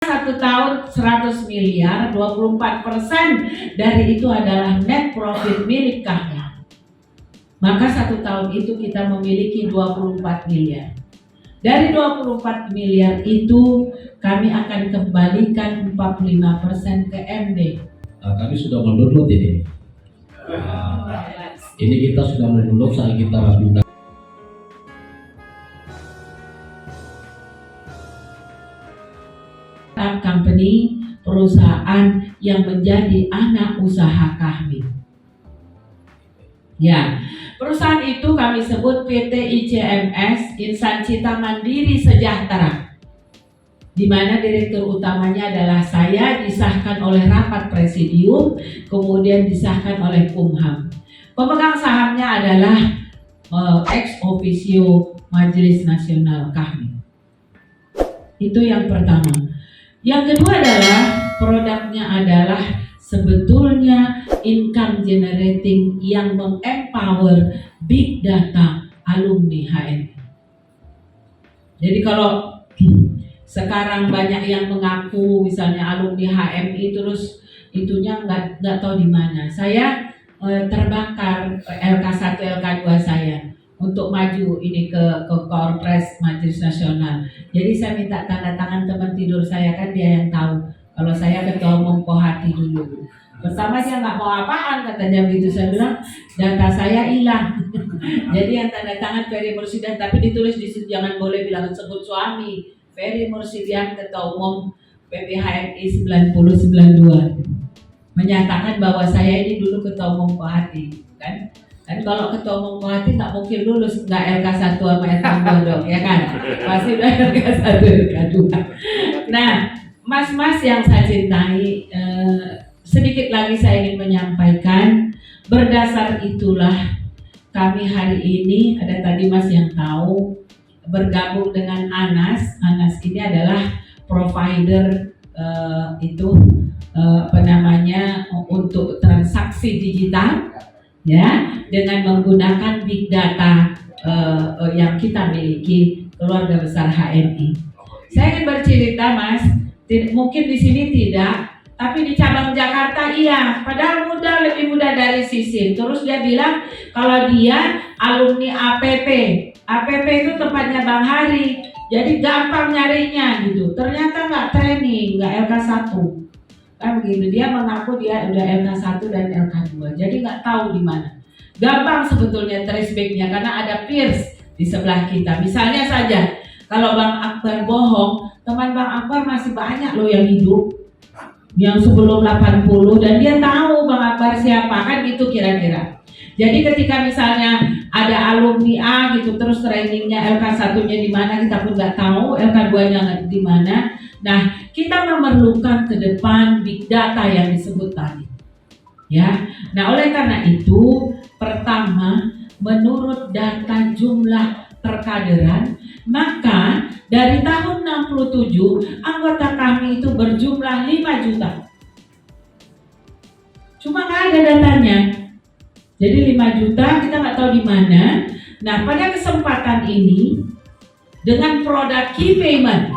1 tahun 100 miliar, 24% dari itu adalah net profit milik kami. Maka 1 tahun itu kita memiliki 24 miliar. Dari 24 miliar itu kami akan kembalikan 45% ke MD. Kami sudah mendownload ini. Ini kita sudah mendownload saat kita rapikan. Company, perusahaan yang menjadi anak usaha kami. Ya, perusahaan itu kami sebut PT ICMS, Insan Cita Mandiri Sejahtera, di mana direktur utamanya adalah saya, disahkan oleh rapat presidium, kemudian disahkan oleh Kumham. Pemegang sahamnya adalah ex officio Majelis Nasional kami. Itu yang pertama. Yang kedua adalah produknya adalah sebetulnya income generating yang mengempower big data alumni HMI. Jadi kalau sekarang banyak yang mengaku misalnya alumni HMI terus itunya nggak tahu di mana. Saya terbakar LK1 LK2 saya untuk maju ini ke Korpres Majelis Nasional. Jadi saya minta tanda tangan teman tidur saya, kan dia yang tahu kalau saya ketua umum Kohati dulu. Pertama dia nggak mau apaan, katanya begitu. Saya bilang data saya hilang. Jadi yang tanda tangan Ferry Mursidan, tapi ditulis di situ jangan boleh bilang sebut suami. Ferry Mursidan, ketua umum PPHMI 9092, menyatakan bahwa saya ini dulu ketua umum Kohati, kan? Dan kalau ketua umum Kohati nggak mungkin lulus nggak LK1 sama LK2 dong, ya kan? Pasti udah LK1 LK2. Nah, mas-mas yang saya cintai, sedikit lagi saya ingin menyampaikan, berdasar itulah kami hari ini, ada tadi mas yang tahu, bergabung dengan ANAS. ANAS ini adalah provider untuk transaksi digital, ya, dengan menggunakan big data yang kita miliki keluarga besar HMI. Saya ingin bercerita mas, mungkin di sini tidak, tapi di cabang Jakarta iya, padahal lebih muda dari Sisin. Terus dia bilang kalau dia alumni APP. APP itu tempatnya Bang Hari, jadi gampang nyarinya gitu. Ternyata nggak training, nggak LK1. Kan begitu, dia mengaku dia udah LK1 dan LK2, jadi nggak tahu di mana. Gampang sebetulnya trace back-nya karena ada peers di sebelah kita. Misalnya saja, kalau Bang Akbar bohong, teman Bang Akbar masih banyak loh yang hidup, yang sebelum 80, dan dia tahu Bang Akbar siapa, kan gitu kira-kira. Jadi ketika misalnya ada alumni A gitu, terus trainingnya LK1-nya di mana kita pun nggak tahu, LK2-nya di mana. Nah, kita memerlukan ke depan big data yang disebut tadi. Ya. Nah, oleh karena itu, pertama, menurut data jumlah terkaderan, maka dari tahun 67 anggota kami itu berjumlah 5 juta. Cuma nggak ada datanya. Jadi 5 juta kita nggak tahu di mana. Nah, pada kesempatan ini dengan produk key payment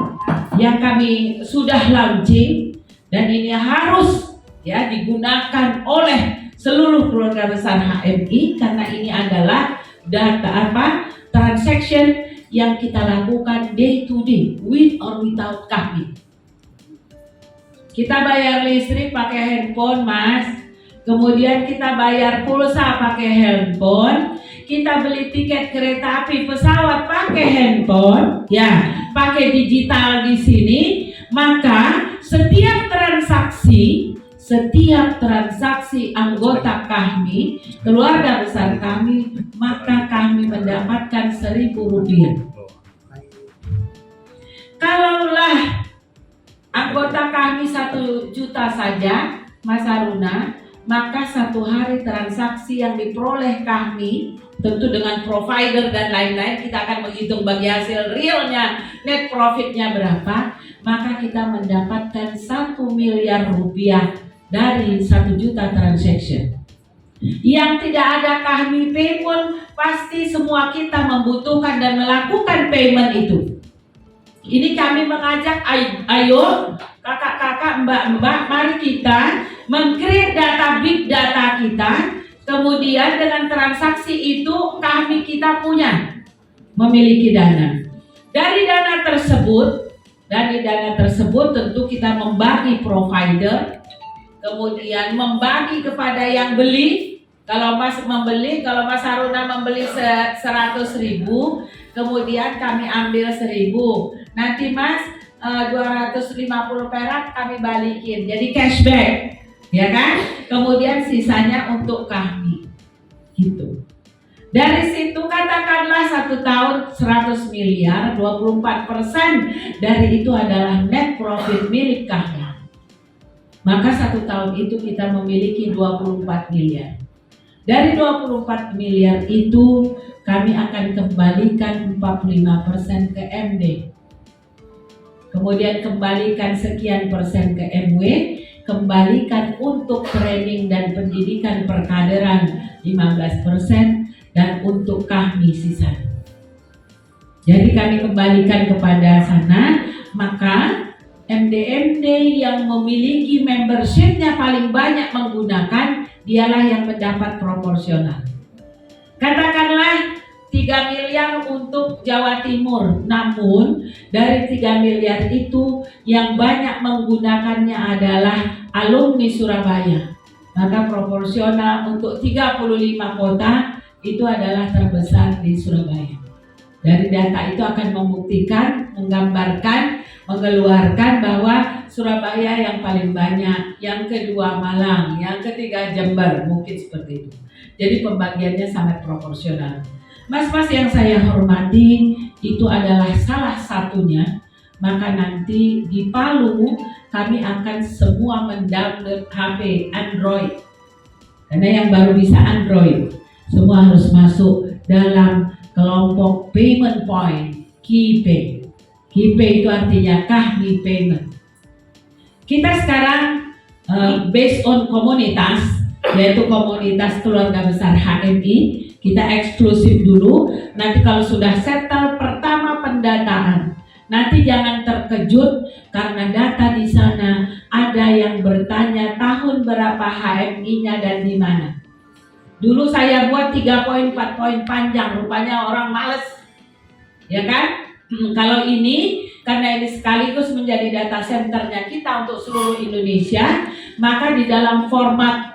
yang kami sudah launching, dan ini harus ya digunakan oleh seluruh keluarga besar HMI karena ini adalah data transaction yang kita lakukan day to day, with or without kami. Kita bayar listrik pakai handphone mas, kemudian kita bayar pulsa pakai handphone, kita beli tiket kereta api, pesawat pakai handphone, ya, pakai digital di sini. Maka setiap transaksi anggota kami, keluarga besar kami, maka kami mendapatkan 1.000 rupiah. Kalaulah anggota kami 1 juta saja, Mas Aruna, maka 1 hari transaksi yang diperoleh kami, tentu dengan provider dan lain-lain, kita akan menghitung bagi hasil realnya, net profitnya berapa, maka kita mendapatkan 1 miliar rupiah dari 1 juta transaction. Yang tidak ada kami pay pun pasti semua kita membutuhkan dan melakukan payment itu. Ini kami mengajak, ayo kakak-kakak, mbak-mbak, mari kita meng-create data big data kita. Kemudian dengan transaksi itu kita punya memiliki dana. Dari dana tersebut tentu kita membagi provider, kemudian membagi kepada yang beli. Kalau Mas Haruna membeli 100.000, kemudian kami ambil 1.000. Nanti Mas 250 perak kami balikin, jadi cashback, ya kan? Kemudian sisanya untuk kami, gitu. Dari situ katakanlah 1 tahun 100 miliar, 24% dari itu adalah net profit milik kami. Maka 1 tahun itu kita memiliki 24 miliar. Dari 24 miliar itu kami akan kembalikan 45% ke MD. Kemudian kembalikan sekian persen ke MW, kembalikan untuk training dan pendidikan perkaderan 15%, dan untuk kami sisanya. Jadi kami kembalikan kepada sana, maka MD-MD yang memiliki membershipnya paling banyak menggunakan, dialah yang mendapat proporsional. Katakanlah 3 miliar untuk Jawa Timur, namun dari 3 miliar itu yang banyak menggunakannya adalah alumni Surabaya. Maka proporsional untuk 35 kota itu adalah terbesar di Surabaya. Dari data itu akan membuktikan, menggambarkan, mengeluarkan bahwa Surabaya yang paling banyak, yang kedua Malang, yang ketiga Jember, mungkin seperti itu. Jadi pembagiannya sangat proporsional. Mas-mas yang saya hormati, itu adalah salah satunya. Maka nanti di Palu kami akan semua mendownload HP Android. Karena yang baru bisa Android, semua harus masuk dalam kelompok payment point, KeyPay. KeyPay itu artinya Kahmi Payment. Kita sekarang based on komunitas, yaitu komunitas keluarga besar HMI, kita eksklusif dulu. Nanti kalau sudah settle pertama pendataan, nanti jangan terkejut karena data di sana ada yang bertanya tahun berapa HMI-nya dan di mana. Dulu saya buat 3 poin, 4 poin panjang, rupanya orang males, ya kan? Kalau ini, karena ini sekaligus menjadi data centernya kita untuk seluruh Indonesia, maka di dalam format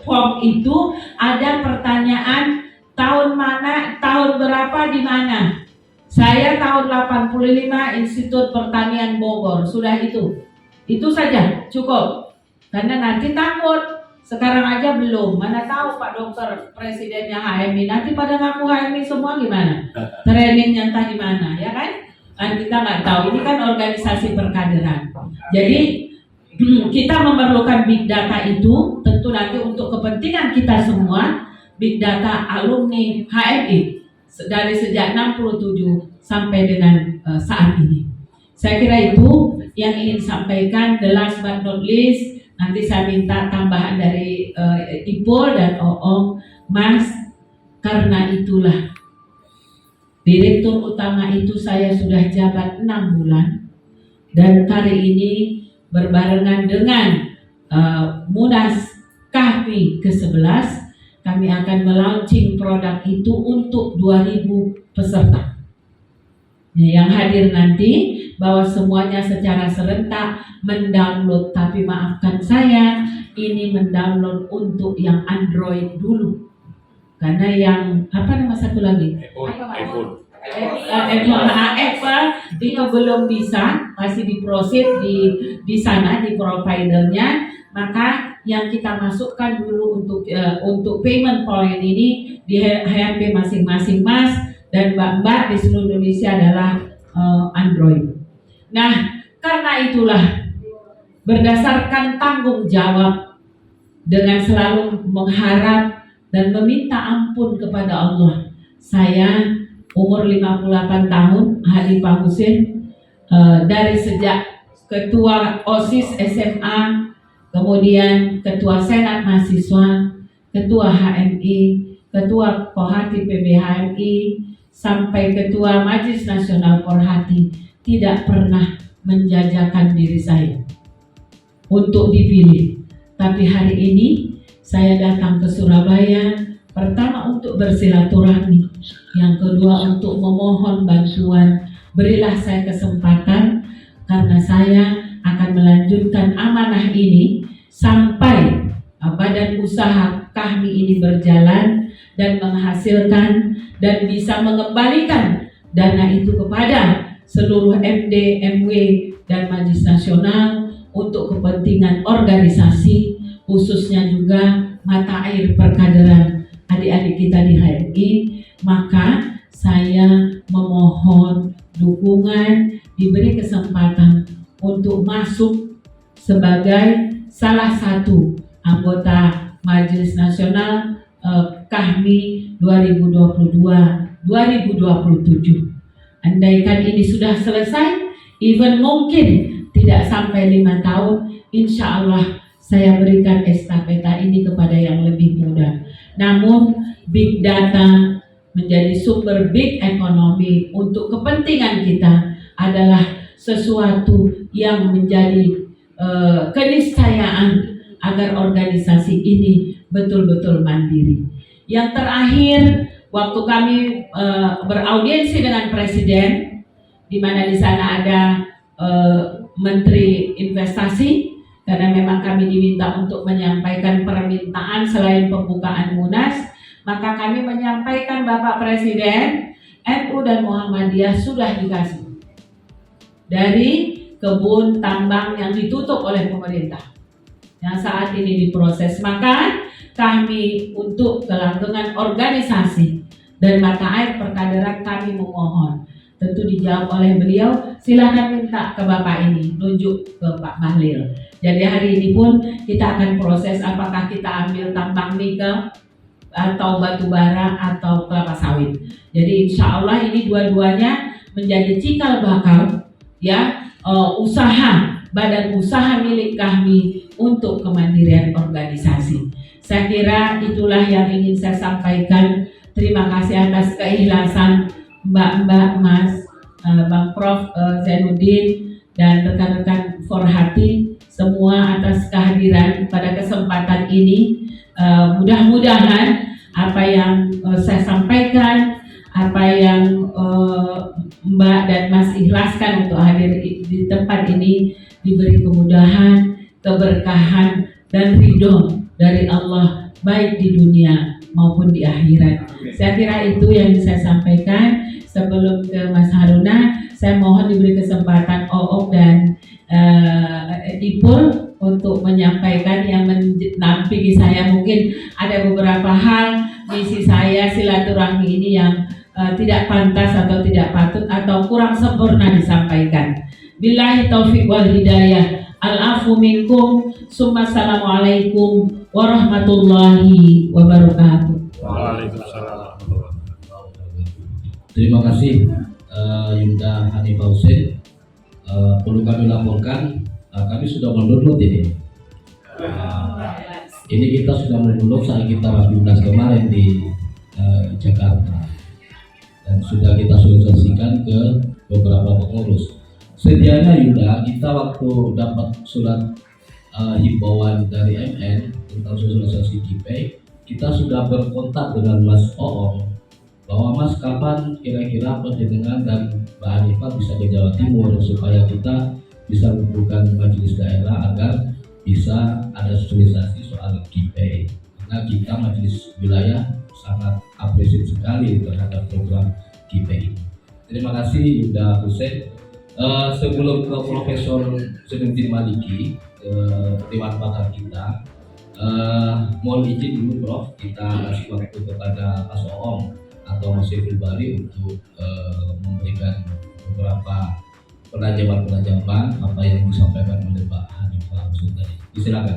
form itu ada pertanyaan tahun mana, tahun berapa, di mana. Saya tahun 85 Institut Pertanian Bogor, sudah itu saja cukup. Karena nanti takut. Sekarang aja belum, mana tahu Pak Dokter presidennya HMI nanti pada ngaku HMI semua gimana? Trainingnya entah di mana, ya kan? Kan kita nggak tahu, ini kan organisasi perkaderan. Jadi kita memerlukan big data itu tentu nanti untuk kepentingan kita semua, big data alumni HMI dari sejak 67 sampai dengan saat ini. Saya kira itu yang ingin sampaikan. The last but not least, nanti saya minta tambahan dari Ipul dan Oom, Mas, karena itulah Direktur Utama itu saya sudah jabat 6 bulan, dan kali ini berbarengan dengan Munas Kahmi ke-11, kami akan melaunching produk itu untuk 2.000 peserta. Yang hadir nanti bahwa semuanya secara serentak mendownload, tapi maafkan saya, ini mendownload untuk yang Android dulu, karena yang satu lagi iPhone itu belum bisa, masih diproses di sana di providernya. Maka yang kita masukkan dulu untuk payment point ini di HP masing-masing Mas dan Mbak di seluruh Indonesia adalah Android. Nah, karena itulah berdasarkan tanggung jawab, dengan selalu mengharap dan meminta ampun kepada Allah, saya umur 58 tahun, Halifah Husin, dari sejak ketua OSIS SMA, kemudian ketua Senat Mahasiswa, ketua HMI, ketua Kohati PB HMI, sampai ketua Majelis Nasional Porhati, tidak pernah menjajakan diri saya. untuk dipilih. Tapi hari ini saya datang ke Surabaya, pertama untuk bersilaturahmi, yang kedua untuk memohon bantuan. Berilah saya kesempatan karena saya akan melanjutkan amanah ini sampai badan usaha kami ini berjalan dan menghasilkan dan bisa mengembalikan dana itu kepada seluruh MD, MW, dan Majelis Nasional untuk kepentingan organisasi, khususnya juga mata air perkaderan adik-adik kita di HMI. Maka saya memohon dukungan, diberi kesempatan untuk masuk sebagai salah satu anggota Majelis Nasional KAHMI 2022-2027. Andaikan ini sudah selesai, even mungkin tidak sampai 5 tahun, insya Allah saya berikan estafeta ini kepada yang lebih muda. Namun big data menjadi sumber big ekonomi untuk kepentingan kita adalah sesuatu yang menjadi keniscayaan agar organisasi ini betul-betul mandiri. Yang terakhir, waktu kami beraudiensi dengan Presiden, di mana di sana ada Menteri Investasi, karena memang kami diminta untuk menyampaikan permintaan selain pembukaan Munas, maka kami menyampaikan Bapak Presiden, NU dan Muhammadiyah sudah dikasih dari kebun tambang yang ditutup oleh pemerintah yang saat ini diproses. Maka kami untuk kelanggengan organisasi dan mata air perkaderan kami memohon, tentu dijawab oleh beliau, silakan minta ke Bapak ini, nunjuk ke Pak Bahlil. Jadi hari ini pun kita akan proses apakah kita ambil tambang nikel atau batu bara atau kelapa sawit. Jadi insya Allah ini dua-duanya menjadi cikal bakal ya usaha, badan usaha milik kami untuk kemandirian organisasi. Saya kira itulah yang ingin saya sampaikan. Terima kasih atas keikhlasan Mbak-mbak, Mas, Bang Prof Zainuddin dan rekan-rekan Forhati semua atas kehadiran pada kesempatan ini. Mudah-mudahan apa yang saya sampaikan, apa yang Mbak dan Mas ikhlaskan untuk hadir di tempat ini diberi kemudahan, keberkahan dan ridho dari Allah baik di dunia maupun di akhirat. Saya kira itu yang saya sampaikan. Sebelum ke Mas Haruna, saya mohon diberi kesempatan Ook dan Ipul untuk menyampaikan yang menampingi saya. Mungkin ada beberapa hal misi saya silaturahmi ini yang tidak pantas atau tidak patut atau kurang sempurna disampaikan. Billahi taufiq wal hidayah. Al-afu minkum. Assalamualaikum warahmatullahi wabarakatuh. Waalaikumsalam. Terima kasih Yunda Hanifah Hussein. Perlu kami laporkan, kami sudah mendownload ini. Ini kita sudah mendownload saat kita Rabiunas kemarin di Jakarta, dan sudah kita sosialisasikan ke beberapa pengurus. Sedianya Yunda, kita waktu dapat surat himbauan dari MN tentang sosialisasi GPay, kita sudah berkontak dengan Mas Oong bahwa Mas kapan kira-kira penjenengan dan Mbak Hanifah bisa ke Jawa Timur supaya kita bisa mengumpulkan majelis daerah agar bisa ada sosialisasi soal GPay, karena kita majelis wilayah sangat apresiasi sekali terhadap program GPay ini. Terima kasih Yunda Hussein. Sebelum ke Profesor Zainuddin Maliki, Dewan Pakar kita, mohon izin dulu Prof, kita kasih waktu kepada Mas Oong atau Mas Syiful Bari untuk memberikan beberapa penajaman apa yang disampaikan oleh Pak Hanifah Hussein tadi. Silakan.